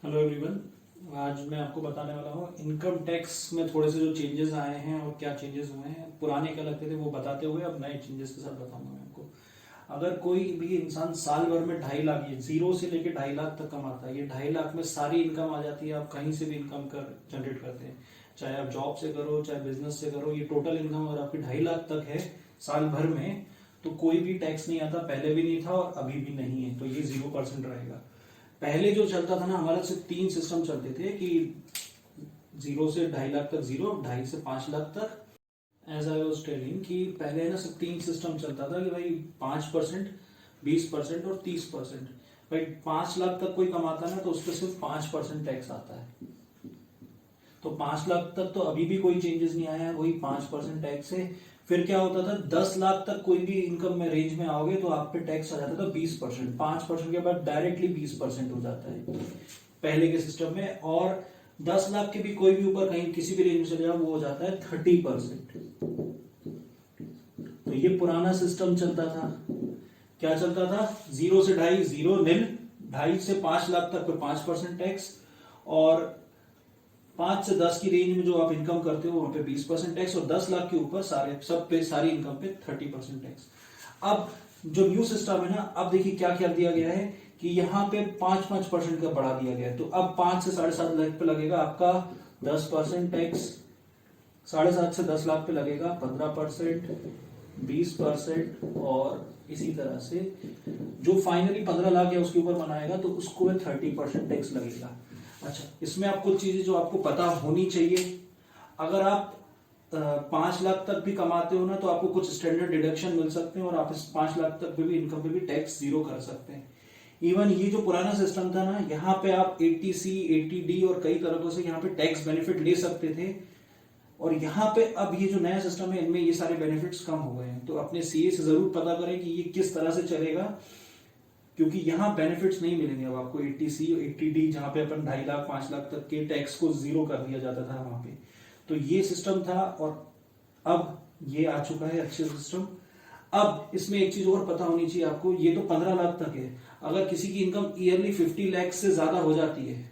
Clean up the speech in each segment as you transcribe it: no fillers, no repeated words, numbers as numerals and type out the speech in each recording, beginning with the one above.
Hello everyone. आज मैं आपको बताने वाला हूँ इनकम टैक्स में थोड़े से जो चेंजेस आए हैं और क्या चेंजेस हुए हैं। पुराने क्या लगते थे वो बताते हुए अब नए चेंजेस के साथ बताऊंगा मैं आपको। अगर कोई भी इंसान साल भर में 2.5 लाख, ये जीरो से लेके 2.5 लाख तक कमाता है, ये 2.5 लाख में सारी इनकम आ जाती है। आप कहीं से भी इनकम कर जनरेट करते हैं, चाहे आप जॉब से करो चाहे बिजनेस से करो। ये टोटल इनकम अगर आपकी 2.5 लाख तक है साल भर में, तो कोई भी टैक्स नहीं आता, पहले भी नहीं था और अभी भी नहीं है। तो ये 0% रहेगा। पहले जो चलता था ना, हमारा सिर्फ 3 सिस्टम चलते थे कि 0 से 2.5 लाख तक जीरो, 2.5 से 5 लाख तक। एज आई वॉज टेलिंग कि पहले ना सिर्फ 3 सिस्टम चलता था कि भाई 5%, 20% और 30%। भाई 5 लाख तक कोई कमाता ना तो उस पर सिर्फ 5% टैक्स आता है। तो 5 लाख तक तो अभी भी कोई चेंजेस नहीं आया है, वही 5% टैक्स है। फिर क्या होता था, 10 लाख तक कोई भी इनकम में रेंज में आओगे तो आप पे टैक्स आ जाता था 20%। 5% के बाद डायरेक्टली 20% हो जाता है पहले के सिस्टम में। और 10 लाख के भी कोई भी ऊपर कहीं किसी भी रेंज में चले जाओ, वो हो जाता है 30%। तो ये पुराना सिस्टम चलता था। क्या चलता था? 0 से 2.5, 0 नील, 2.5 से 5 लाख तक पे 5% टैक्स, और 5 से 10 की रेंज में जो आप इनकम करते हो वहां पे 20% टैक्स, और 10 लाख के ऊपर सारे सब पे सारी इनकम पे 30% टैक्स। अब जो न्यू सिस्टम है ना, अब देखिए क्या कर दिया गया है कि यहाँ पे 5% का बढ़ा दिया गया है। तो अब 5 से 7.5 लाख पे लगेगा आपका 10% टैक्स, 7.5 से 10 लाख पे लगेगा 15%, 20%, और इसी तरह से जो फाइनली 15 लाख है उसके ऊपर बनाएगा तो उसको 30% टैक्स लगेगा। अच्छा, इसमें आप कुछ चीजें जो आपको पता होनी चाहिए। अगर आप 5 लाख तक भी कमाते हो ना, तो आपको कुछ स्टैंडर्ड डिडक्शन मिल सकते हैं और आप इस 5 लाख तक पे भी इनकम पे भी टैक्स जीरो कर सकते हैं। इवन ये जो पुराना सिस्टम था ना, यहाँ पे आप 80C, 80D और कई तरीकों से यहाँ पे टैक्स बेनिफिट ले सकते थे। और यहाँ पे अब ये जो नया सिस्टम है, इनमें ये सारे बेनिफिट्स कम हो गए हैं। तो अपने सीए से जरूर पता करें कि ये किस तरह से चलेगा, क्योंकि यहाँ बेनिफिट्स नहीं मिलेंगे अब आपको 80C और 80D, जहां पे अपन 2.5 लाख 5 लाख तक के टैक्स को जीरो कर दिया जाता था वहां पे। तो ये सिस्टम था और अब ये आ चुका है अच्छे सिस्टम। अब इसमें एक चीज और पता होनी चाहिए आपको, ये तो 15 लाख तक है। अगर किसी की इनकम ईयरली 50 लाख से ज्यादा हो जाती है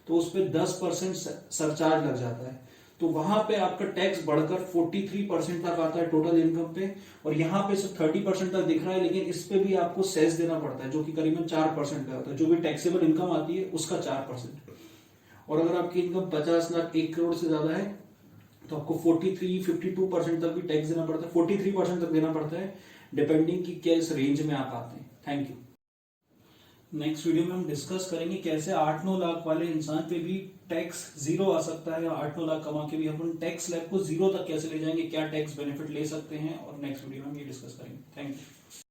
तो उस पर 10% सरचार्ज लग जाता है। तो वहां पे आपका टैक्स बढ़कर 43% तक आता है टोटल इनकम पे। और यहाँ पे सिर्फ 30% तक दिख रहा है, लेकिन इस पे भी आपको सेस देना पड़ता है जो कि करीबन 4% का होता है। जो भी टैक्सेबल इनकम आती है उसका 4%। और अगर आपकी इनकम 50 लाख 1 करोड़ से ज्यादा है तो आपको 43-52% तक भी टैक्स देना पड़ता है, 43% तक देना पड़ता है, डिपेंडिंग कि किस रेंज में आप आते हैं। Thank you. नेक्स्ट वीडियो में हम डिस्कस करेंगे कैसे 8-9 लाख वाले इंसान पे भी टैक्स जीरो आ सकता है। 8-9 लाख कमा के भी अपन टैक्स स्लैब को जीरो तक कैसे ले जाएंगे, क्या टैक्स बेनिफिट ले सकते हैं, और नेक्स्ट वीडियो में हम ये डिस्कस करेंगे। Thank you.